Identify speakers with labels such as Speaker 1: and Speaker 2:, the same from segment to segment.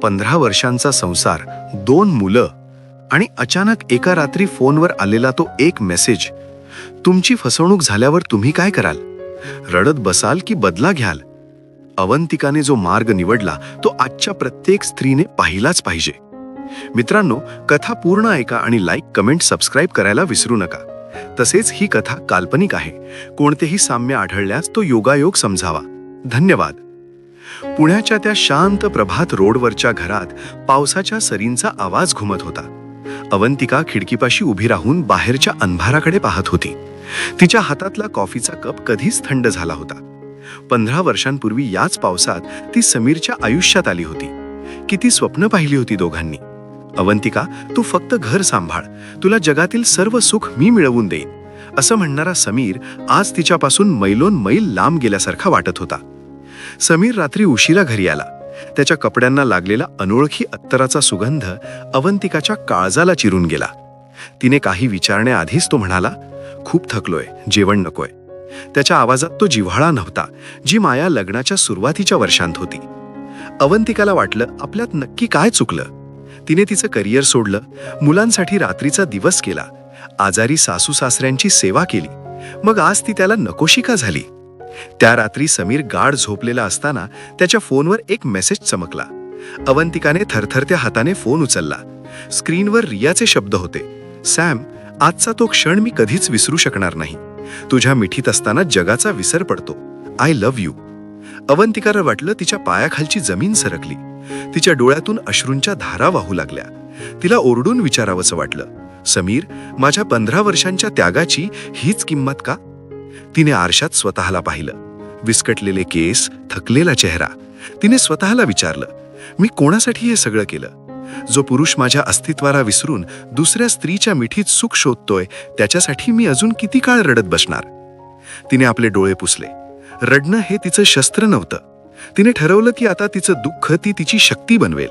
Speaker 1: 15 वर्षांचा संसार, 2 मुलं आणि अचानक एका रात्री फोनवर आलेला तो एक मेसेज. तुमची फसवणूक झाल्यावर तुम्ही काय कराल? रडत बसाल की बदला घ्याल? अवंतिकाने जो मार्ग निवडला तो आजच्या प्रत्येक स्त्रीने पाहिलाच पाहिजे. मित्रांनो, कथा पूर्ण ऐका आणि लाईक, कमेंट, सबस्क्राईब करायला विसरू नका. तसेच ही कथा काल्पनिक आहे. कोणतेही साम्य आढळल्यास तो योगायोग समजावा. धन्यवाद. पुण्याच्या त्या शांत प्रभात रोडवरच्या घरात पावसाच्या सरींचा आवाज घुमत होता. अवंतिका खिडकीपाशी उभी राहून बाहेरच्या अंधाराकडे पाहत होती. तिच्या हातातला कॉफीचा कप कधीच थंड झाला होता. 15 वर्षांपूर्वी याच पावसात ती समीरच्या आयुष्यात आली होती. किती स्वप्न पाहिली होती दोघांनी. अवंतिका, तू फक्त घर सांभाळ, तुला जगातील सर्व सुख मी मिळवून देईन, असं म्हणणारा समीर आज तिच्यापासून मैलोन मैल लांब गेल्यासारखा वाटत होता. समीर रात्री उशिरा घरी आला. त्याच्या कपड्यांना लागलेला अनोळखी अत्तराचा सुगंध अवंतिकाच्या काळजाला चिरून गेला. तिने काही विचारण्याआधीच तो म्हणाला, खूप थकलोय, जेवण नकोय. त्याच्या आवाजात तो जिव्हाळा नव्हता, जी माया लग्नाच्या सुरुवातीच्या वर्षांत होती. अवंतिकाला वाटलं, आपल्यात नक्की काय चुकलं. तिने तिचं करिअर सोडलं, मुलांसाठी रात्रीचा दिवस केला, आजारी सासू सासऱ्यांची सेवा केली. मग आज ती त्याला नकोशी का झाली? त्या रात्री समीर गाढ झोपलेला असताना त्याच्या फोनवर एक मेसेज चमकला. अवंतिकाने थरथरत्या हाताने फोन उचलला. स्क्रीनवर रियाचे शब्द होते, सॅम, आजचा तो क्षण मी कधीच विसरू शकणार नाही. तुझ्या मिठीत असताना जगाचा विसर पडतो. I love you. अवंतिकाला वाटलं तिच्या पायाखालची जमीन सरकली. तिच्या डोळ्यातून अश्रूंच्या धारा वाहू लागल्या. तिला ओरडून विचारावंसं वाटलं, समीर, माझ्या 15 वर्षांच्या त्यागाची हीच किंमत का? तिने आरशात स्वतःला पाहिलं. विस्कटलेले केस, थकलेला चेहरा. तिने स्वतःला विचारलं, मी कोणासाठी हे सगळं केलं? जो पुरुष माझ्या अस्तित्वाला विसरून दुसऱ्या स्त्रीच्या मिठीत सुख शोधतोय, त्याच्यासाठी मी अजून किती काळ रडत बसणार? तिने आपले डोळे पुसले. रडणं हे तिचं शस्त्र नव्हतं. तिने ठरवलं की आता तिचं दुःख ती तिची शक्ती बनवेल.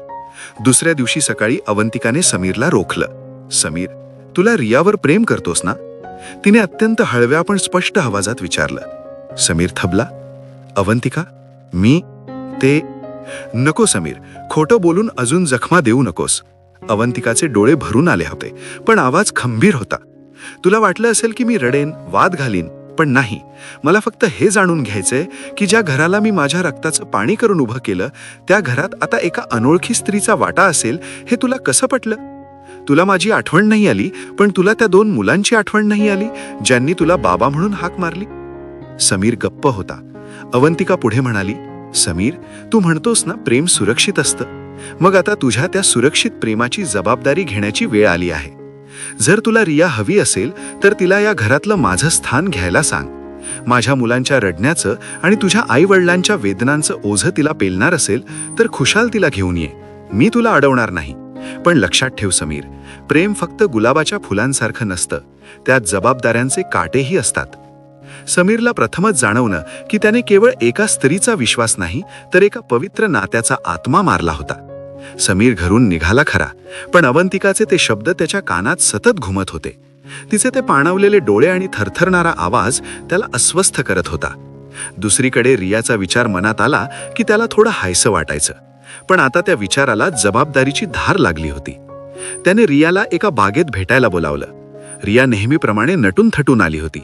Speaker 1: दुसऱ्या दिवशी सकाळी अवंतिकाने समीरला रोखलं. समीर, तुला रियावर प्रेम करतोस ना? तिने अत्यंत हळव्या पण स्पष्ट आवाजात विचारलं. समीर थबला. अवंतिका, मी ते नको समीर, खोटं बोलून अजून जखमा देऊ नकोस. अवंतिकाचे डोळे भरून आले होते, पण आवाज खंबीर होता. तुला वाटलं असेल की मी रडेन, वाद घालीन, पण नाही. मला फक्त हे जाणून घ्यायचंय की ज्या घराला मी माझ्या रक्ताचं पाणी करून उभं केलं, त्या घरात आता एका अनोळखी स्त्रीचा वाटा असेल, हे तुला कसं पटलं? तुला माझी आठवण नाही आली, पण तुला त्या 2 मुलांची आठवण नाही आली, ज्यांनी तुला बाबा म्हणून हाक मारली? समीर गप्प होता. अवंतिका पुढे म्हणाली, समीर, तू म्हणतोस ना प्रेम सुरक्षित असतं. मग आता तुझ्या त्या सुरक्षित प्रेमाची जबाबदारी घेण्याची वेळ आली आहे. जर तुला रिया हवी असेल तर तिला या घरातलं माझं स्थान घ्यायला सांग. माझ्या मुलांच्या रडण्याचं आणि तुझ्या आई-वडिलांच्या वेदनांचं ओझं तिला पेलणार असेल तर खुशाल तिला घेऊन ये. मी तुला अडवणार नाही. पण लक्षात ठेव समीर, प्रेम फक्त गुलाबाच्या फुलांसारखं नसतं. त्यात जबाबदाऱ्यांचे काटेही असतात. समीरला प्रथमच जाणवलं की त्याने केवळ एका स्त्रीचा विश्वास नाही, तर एका पवित्र नात्याचा आत्मा मारला होता. समीर घरून निघाला खरा, पण अवंतिकाचे ते शब्द त्याच्या कानात सतत घुमत होते. तिचे ते पाणावलेले डोळे आणि थरथरणारा आवाज त्याला अस्वस्थ करत होता. दुसरीकडे रियाचा विचार मनात आला की त्याला थोडं हायसं वाटायचं, पण आता त्या विचाराला जबाबदारीची धार लागली होती. त्याने रियाला एका बागेत भेटायला बोलावलं. रिया नेहमीप्रमाणे नटून थटून आली होती.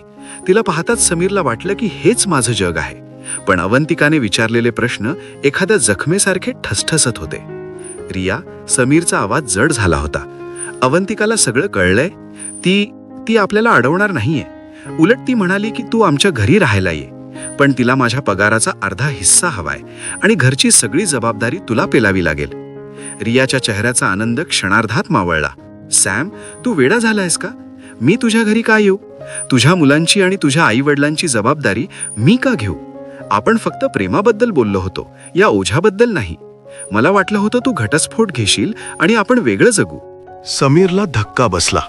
Speaker 1: तिला पाहताच समीरला वाटलं की हेच माझं जग आहे. पण अवंतिकाने विचारलेले प्रश्न एखाद्या जखमेसारखे ठसठसत होते. रिया, समीरचा आवाज जड झाला होता. अवंतिकाला सगळं कळलंय. ती आपल्याला अडवणार नाहीये. उलट ती म्हणाली की तू आमच्या घरी राहायला ये, पण तिला माझ्या पगाराचा अर्धा हिस्सा हवाय आणि घरची सगळी जबाबदारी तुला पेलावी लागेल. रियाच्या चेहऱ्याचा आनंद क्षणार्धात मावळला. सॅम, तू वेडा झालायस का? मी तुझ्या घरी का येऊ? तुझ्या मुलांची आणि तुझ्या आई-वडिलांची जबाबदारी मी का घेऊ? आपण फक्त प्रेमाबद्दल बोललो होतो, या ओझ्याबद्दल नाही. मला वाटलं होतं तू घटस्फोट घेशील आणि आपण वेगळं जगू.
Speaker 2: समीरला धक्का बसला.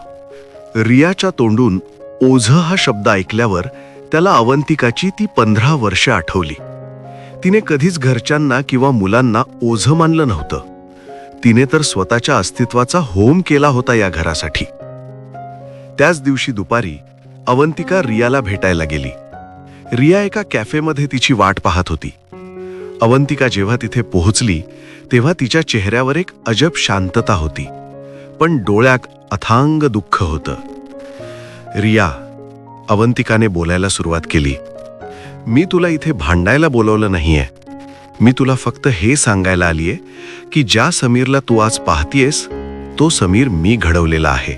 Speaker 2: रियाच्या तोंडून ओझं हा शब्द ऐकल्यावर त्याला अवंतिकाची ती 15 वर्षे आठवली. तिने कधीच घरच्यांना किंवा मुलांना ओझं मानलं नव्हतं. तिने तर स्वतःच्या अस्तित्वाचा होम केला होता या घरासाठी. त्याच दिवशी दुपारी अवंतिका रियाला भेटायला गेली. रिया एका कॅफेमध्ये तिची वाट पाहत होती. अवंतिका जेव्हा तिथे पोहोचली तेव्हा तिच्या चेहऱ्यावर एक अजब शांतता होती, पण डोळ्यात अथांग दुःख होतं. रिया, अवंतिकाने बोलायला सुरुवात केली, मी तुला इथे भांडायला बोलवलं नाहीये. मी तुला फक्त हे सांगायला आलीये की ज्या समीरला तू आज पाहतीयस तो समीर मी घडवलेला आहे.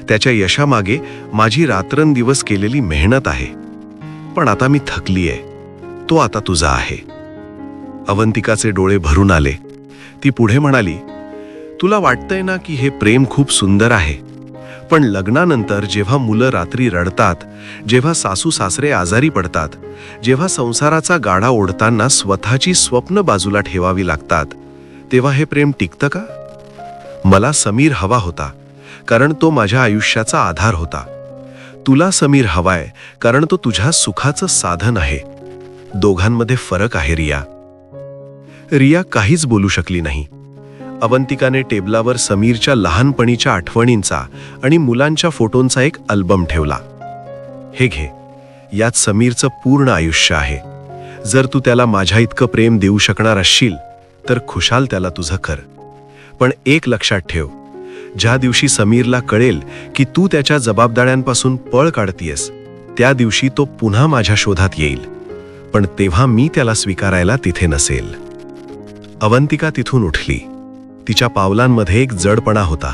Speaker 2: त्याच्या यशामागे माझी रात्रंदिवस केलेली मेहनत आहे. पण आता मी थकलीये. तो आता तुझा आहे. अवंतिकाचे डोळे भरून आले. ती पुढे म्हणाली, तुला वाटतंय ना की हे प्रेम खूप सुंदर आहे, पण लग्नानंतर जेव्हा मुलं रात्री रडतात, जेव्हा सासू सासरे आजारी पडतात, जेव्हा संसाराचा गाडा ओढताना स्वतःची स्वप्न बाजूला ठेवावी लागतात, तेव्हा हे प्रेम टिकतं का? मला समीर हवा होता कारण तो माझ्या आयुष्याचा आधार होता. तुला समीर हवाय कारण तो तुझ्या सुखाचं साधन आहे. दोघांमध्ये फरक आहे रिया. रिया काहीच बोलू शकली नाही. अवंतिकाने टेबलावर समीरच्या लहानपणीच्या आठवणींचा आणि मुलांच्या फोटोंचा एक अल्बम ठेवला. हे घे, यात समीरचं पूर्ण आयुष्य आहे. जर तू त्याला माझ्या इतकं प्रेम देऊ शकणार असशील तर खुशाल त्याला तुझं कर. पण एक लक्षात ठेव, ज्या दिवशी समीरला कळेल की तू त्याच्या जबाबदाऱ्यांपासून पळ काढतीयस, त्या दिवशी तो पुन्हा माझ्या शोधात येईल. पण तेव्हा मी त्याला स्वीकारायला तिथे नसेल. अवंतिका तिथून उठली. तिच्या पावलांमध्ये एक जडपणा होता,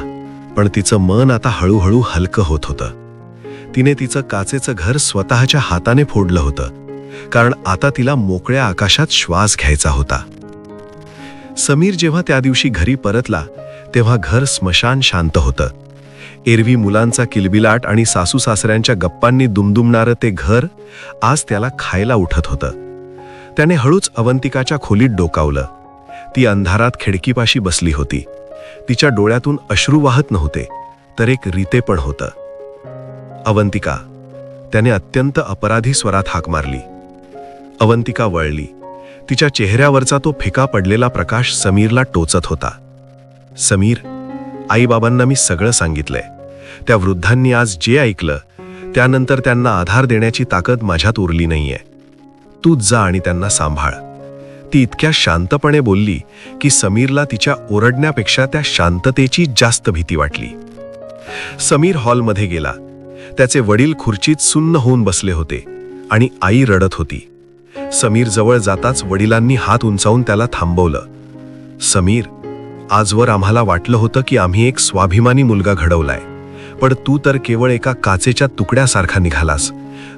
Speaker 2: पण तिचं मन आता हळूहळू हलकं होत होतं. तिने तिचं काचेचं घर स्वतःच्या हाताने फोडलं होतं, कारण आता तिला मोकळ्या आकाशात श्वास घ्यायचा होता. समीर जेव्हा त्या दिवशी घरी परतला तेव्हा घर स्मशान शांत होतं. एरवी मुलांचा किलबिलाट आणि सासू सासऱ्यांच्या गप्पांनी दुमदुमणारं ते घर आज त्याला खायला उठत होतं. त्याने हळूच अवंतिकाच्या खोलीत डोकावलं. ती अंधारात खिडकीपाशी बसली होती. तिच्या डोळ्यातून अश्रू वाहत नव्हते, तर एक रीते पण होतं. अवंतिका, त्याने अत्यंत अपराधी स्वरात हाक मारली. अवंतिका वळली. तिच्या चेहऱ्यावरचा तो फिका पडलेला प्रकाश समीरला टोचत होता. समीर, आईबाबांना मी सगळं सांगितलंय. त्या वृद्धांनी आज जे ऐकलं त्यानंतर त्यांना आधार देण्याची ताकद माझ्यात उरली नाहीये. तूच जा आणि त्यांना सांभाळ. ती इतक्या शांतपणे बोलली की समीरला तिच्या ओरडण्यापेक्षा त्या शांततेची जास्त भीती वाटली. समीर हॉलमध्ये गेला. त्याचे वडील खुर्चीत सुन्न होऊन बसले होते आणि आई रडत होती. समीर जवळ जाताच वडिलांनी हात उंचावून त्याला थांबवलं. समीर, आजवर आम्हाला वाटलं होतं की आम्ही एक स्वाभिमानी मुलगा घडवलाय, पण तू तर केवळ एका काचेच्या तुकड्यासारखा निघालास,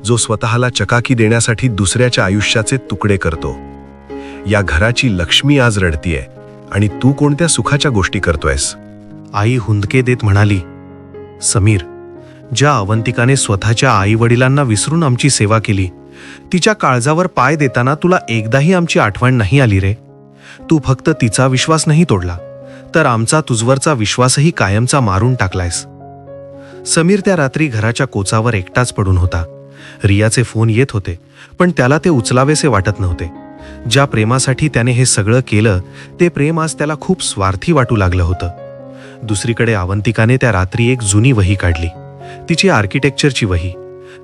Speaker 2: जो स्वतःला चकाकी देण्यासाठी दुसऱ्याच्या आयुष्याचे तुकडे करतो. या घराची लक्ष्मी आज रडतीये आणि तू कोणत्या सुखाच्या गोष्टी करतोयस?
Speaker 3: आई हुंदके देत म्हणाली, समीर, ज्या अवंतिकाने स्वतःच्या आई वडिलांना विसरून आमची सेवा केली, तिच्या काळजावर पाय देताना तुला एकदाही आमची आठवण नाही आली रे. तू फक्त तिचा विश्वास नाही तोडला, तर आमचा तुझवरचा विश्वासही कायमचा मारून टाकलायस. समीर त्या रात्री घराच्या कोचावर एकटाच पडून होता. रियाचे फोन येत होते, पण त्याला ते उचलावेसे वाटत नव्हते. ज्या प्रेमासाठी त्याने हे सगळं केलं ते प्रेम आज त्याला खूप स्वार्थी वाटू लागलं होतं. दुसरीकडे अवंतिकाने त्या रात्री एक जुनी वही काढली. तिची आर्किटेक्चरची वही.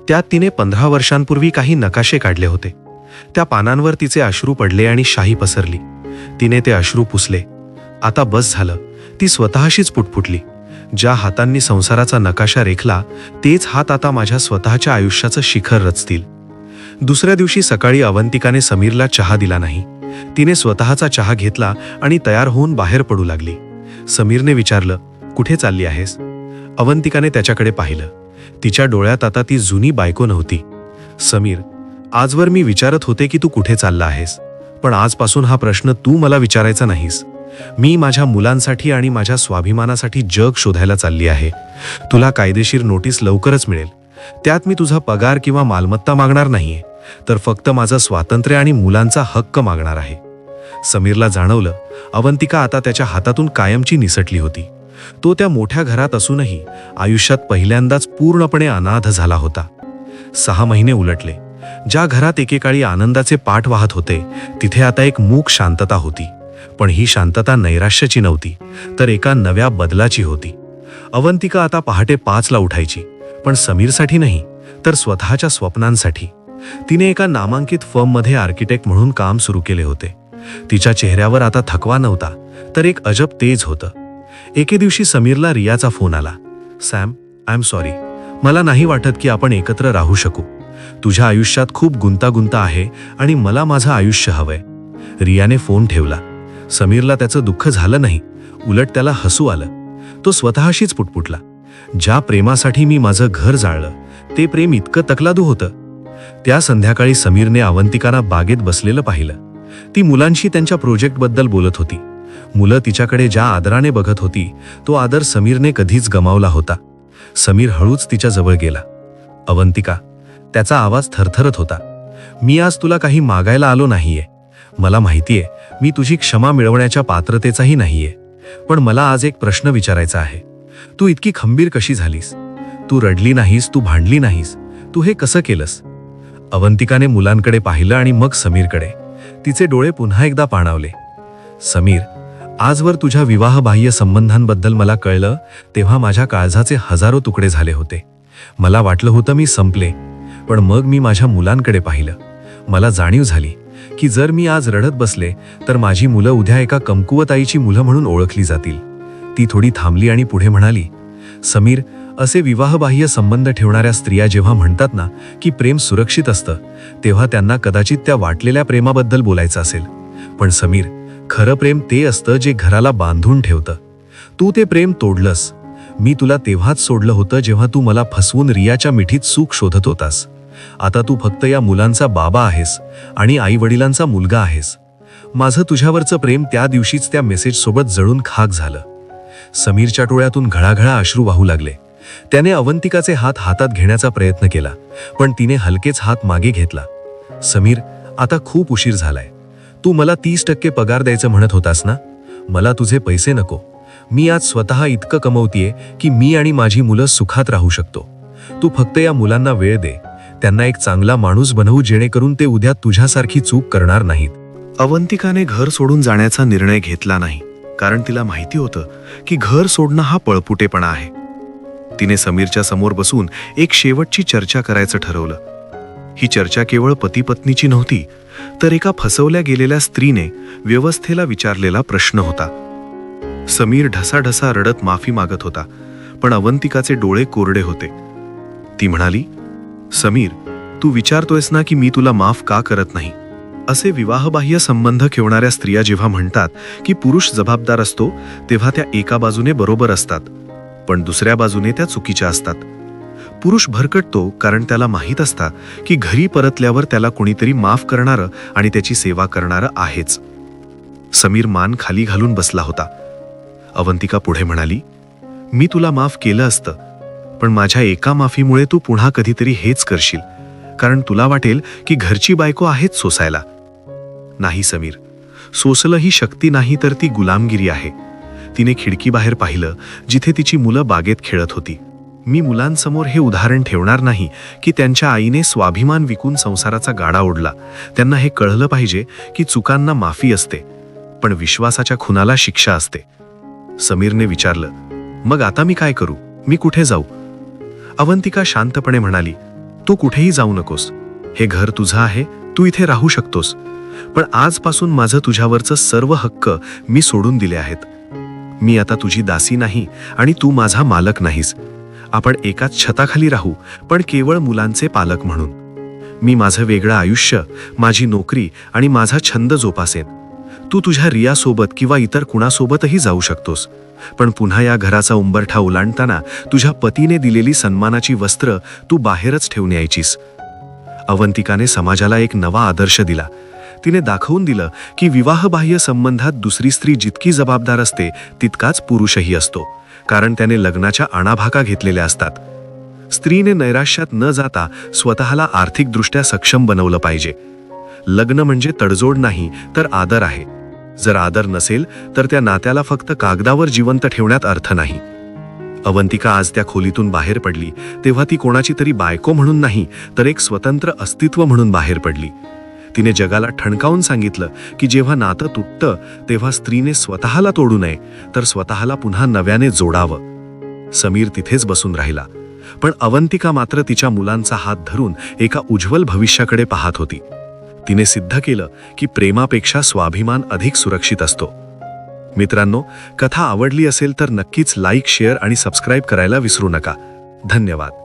Speaker 3: त्यात तिने 15 वर्षांपूर्वी काही नकाशे काढले होते. त्या पानांवर तिचे अश्रू पडले आणि शाही पसरली. तिने ते अश्रू पुसले. आता बस झालं. ती स्वतःशीच पुटपुटली, ज्या हातांनी संसाराचा नकाशा रेखला तेच हात आता माझ्या स्वतःच्या आयुष्याचं शिखर रचतील. दुसऱ्या दिवशी सकाळी अवंतिकाने समीरला चहा दिला नाही. तिने स्वतःचा चहा घेतला आणि तयार होऊन बाहेर पडू लागली. समीरने विचारलं, कुठे चालली आहेस? अवंतिकाने त्याच्याकडे पाहिलं. तिच्या डोळ्यात आता ती जुनी बायको नव्हती. समीर, आजवर मी विचारत होते की तू कुठे चालला आहेस, पण आजपासून हा प्रश्न तू मला विचारायचा नाहीस. मी माझ्या मुलांसाठी आणि माझ्या स्वाभिमानासाठी जग शोधायला चालली आहे. तुला कायदेशीर नोटीस लवकरच मिळेल. त्यात मी तुझा पगार किंवा मालमत्ता मागणार नाहीये, तर फक्त माझं स्वातंत्र्य आणि मुलांचा हक्क मागणार आहे. समीरला जाणवलं, अवंतिका आता त्याच्या हातातून कायमची निसटली होती. तो त्या मोठ्या घरात असूनही आयुष्यात पहिल्यांदाच पूर्णपणे अनाथ झाला होता. 6 महिने उलटले. ज्या घरात एकेकाळी आनंदाचे पाठ वाहत होते तिथे आता एक मूक शांतता होती. पण ही शांतता नैराश्याची नव्हती, तर एका नव्या बदलाची होती. अवंतिका आता पहाटे 5ला उठायची, पण समीरसाठी नाही, तर स्वतःच्या स्वप्नांसाठी. तिने एका नामांकित फर्ममध्ये आर्किटेक्ट म्हणून काम सुरू केले होते. तिच्या चेहऱ्यावर आता थकवा नव्हता, तर एक अजब तेज होतं. एके दिवशी समीरला रियाचा फोन आला. Sam, I am sorry. मला नाही वाटत की आपण एकत्र राहू शकू. तुझ्या आयुष्यात खूप गुंतागुंत आहे आणि मला माझं आयुष्य हवंय. रियाने फोन ठेवला. समीरला त्याचं दुःख झालं नाही, उलट त्याला हसू आलं. तो स्वतःशीच पुटपुटला, ज्या प्रेमासाठी मी माझं घर जाळलं ते प्रेम इतकं तकलादू होतं. त्या संध्याकाळी समीरने अवंतिकाला बागेत बसलेलं पाहिलं. ती मुलांशी त्यांच्या प्रोजेक्टबद्दल बोलत होती. मुलं तिच्याकडे ज्या आदराने बघत होती, तो आदर समीरने कधीच गमावला होता. समीर हळूच तिच्या जवळ गेला. अवंतिका, त्याचा आवाज थरथरत होता. मी आज तुला काही मागायला आलो नाहीये. मला माहितीये मी तुझी क्षमा मिळवण्याच्या पात्रतेचाही नाहीये. पण मला आज एक प्रश्न विचारायचा आहे. तू इतकी खंबीर कशी झालीस? तू रडली नाहीस, तू भांडली नाहीस. तू हे कसं केलंस? अवंतिकाने मुलांकडे पाहिलं आणि मग समीरकडे. तिचे डोळे पुन्हा एकदा पाणावले. समीर, आजवर तुझ्या विवाहबाह्य संबंधांबद्दल मला कळलं तेव्हा माझ्या काळजाचे हजारो तुकडे झाले होते. मला वाटलं होतं मी संपले. पण मग मी माझ्या मुलांकडे पाहिलं. मला जाणीव झाली की जर मी आज रडत बसले तर माझी मुलं उद्या एका कमकुवत आईची मुलं म्हणून ओळखली जातील. ती थोडी थांबली आणि पुढे म्हणाली, समीर, असे विवाहबाह्य संबंध ठेवणाऱ्या स्त्रिया जेव्हा म्हणतात ना की प्रेम सुरक्षित असतं, तेव्हा त्यांना कदाचित त्या वाटलेल्या प्रेमाबद्दल बोलायचं असेल. पण समीर, खरं प्रेम ते असतं जे घराला बांधून ठेवतं. तू ते प्रेम तोडलंस. मी तुला तेव्हाच सोडलं होतं जेव्हा तू मला फसवून रियाच्या मिठीत सुख शोधत होतास. आता तू फक्त या मुलांचा बाबा आहेस आणि आई वडिलांचा मुलगा आहेस. माझं तुझ्यावरचं प्रेम त्या दिवशीच त्या मेसेज सोबत जळून खाक झालं. समीरच्या डोळ्यातून घळाघळा अश्रू वाहू लागले. त्याने अवंतिकाचे हात हातात घेण्याचा प्रयत्न केला, पण तिने हलकेच हात मागे घेतला. समीर, आता खूप उशीर झालाय. तू मला 30% पगार द्यायचं म्हणत होतास ना? मला तुझे पैसे नको. मी आज स्वतः इतकं कमवतीये की मी आणि माझी मुलं सुखात राहू शकतो. तू फक्त या मुलांना वेळ दे. त्यांना एक चांगला माणूस बनवू जेणेकरून ते उद्या तुझ्यासारखी चूक करणार नाहीत.
Speaker 2: अवंतिकाने घर सोडून जाण्याचा निर्णय घेतला नाही, कारण तिला माहिती होतं की घर सोडणं हा पळपुटेपणा आहे. तिने समीरच्या समोर बसून एक शेवटची चर्चा करायचं ठरवलं. ही चर्चा केवळ पती पत्नीची नव्हती, तर एका फसवल्या गेलेल्या स्त्रीने व्यवस्थेला विचारलेला प्रश्न होता. समीर ढसाढसा रडत माफी मागत होता, पण अवंतिकाचे डोळे कोरडे होते. ती म्हणाली, समीर, तू विचारतोयस ना की मी तुला माफ का करत नाही? असे विवाहबाह्य संबंध ठेवणाऱ्या स्त्रिया जेव्हा म्हणतात की पुरुष जबाबदार असतो, तेव्हा त्या एका बाजूने बरोबर असतात, पण दुसऱ्या बाजूने त्या चुकीच्या असतात. पुरुष भरकटतो कारण त्याला माहीत असतं की घरी परतल्यावर त्याला कोणीतरी माफ करणारं आणि त्याची सेवा करणारं आहेच. समीर मान खाली घालून बसला होता. अवंतिका पुढे म्हणाली, मी तुला माफ केलं असतं, पण माझ्या एका माफीमुळे तू पुन्हा कधीतरी हेच करशील, कारण तुला वाटेल की घरची बायको आहेच सोसायला. नाही समीर, सोसलं ही शक्ती नाही तर ती गुलामगिरी आहे. तिने खिडकीबाहेर पाहिलं, जिथे तिची मुलं बागेत खेळत होती. मी मुलांसमोर हे उदाहरण ठेवणार नाही की त्यांच्या आईने स्वाभिमान विकून संसाराचा गाडा ओढला. त्यांना हे कळलं पाहिजे की चुकांना माफी असते, पण विश्वासाच्या खुनाला शिक्षा असते. समीरने विचारलं, मग आता मी काय करू? मी कुठे जाऊ? अवंतिका शांतपणे म्हणाली, तू कुठेही जाऊ नकोस. हे घर तुझं आहे, तू इथे राहू शकतोस. पण आजपासून माझं तुझ्यावरचं सर्व हक्क मी सोडून दिले आहेत. मी आता तुझी दासी नाही आणि तू माझा मालक नाहीस. आपण एकाच छताखाली राहू, पण केवळ मुलांचे पालक म्हणून. मी माझं वेगळं आयुष्य, माझी नोकरी आणि माझा छंद जोपासेन. तू तुझ्या रियासोबत किंवा इतर कुणासोबतही जाऊ शकतोस, पण पुन्हा या घराचा उंबरठा ओलांडताना तुझ्या पतीने दिलेली सन्मानाची वस्त्र तू बाहेरच ठेवून यायचीस. अवंतिकाने समाजाला एक नवा आदर्श दिला. तिने दाखवून दिलं की विवाहबाह्य संबंधात दुसरी स्त्री जितकी जबाबदार असते तितकाच पुरुषही असतो, कारण त्याने लग्नाच्या आणाभाका घेतलेल्या असतात. स्त्रीने नैराश्यात न जाता स्वतःला आर्थिकदृष्ट्या सक्षम बनवलं पाहिजे. लग्न म्हणजे तडजोड नाही, तर आदर आहे. जर आदर नसेल तर त्या नात्याला फक्त कागदावर जिवंत ठेवण्यात अर्थ नाही. अवंतिका आज त्या खोलीतून बाहेर पडली तेव्हा ती कोणाची तरी बायको म्हणून नाही, तर एक स्वतंत्र अस्तित्व म्हणून बाहेर पडली. तिने जगाला ठणकावून सांगितलं की जेव्हा नातं तुटतं तेव्हा स्त्रीने स्वतःला तोडू नये, तर स्वतःला पुन्हा नव्याने जोडावं. समीर तिथेच बसून राहिला, पण अवंतिका मात्र तिच्या मुलांचा हात धरून एका उज्ज्वल भविष्याकडे पाहत होती. तिने सिद्ध केलं की प्रेमापेक्षा स्वाभिमान अधिक सुरक्षित असतो. मित्रांनो, कथा आवडली असेल तर नक्कीच लाईक, शेअर आणि सबस्क्राईब करायला विसरू नका. धन्यवाद.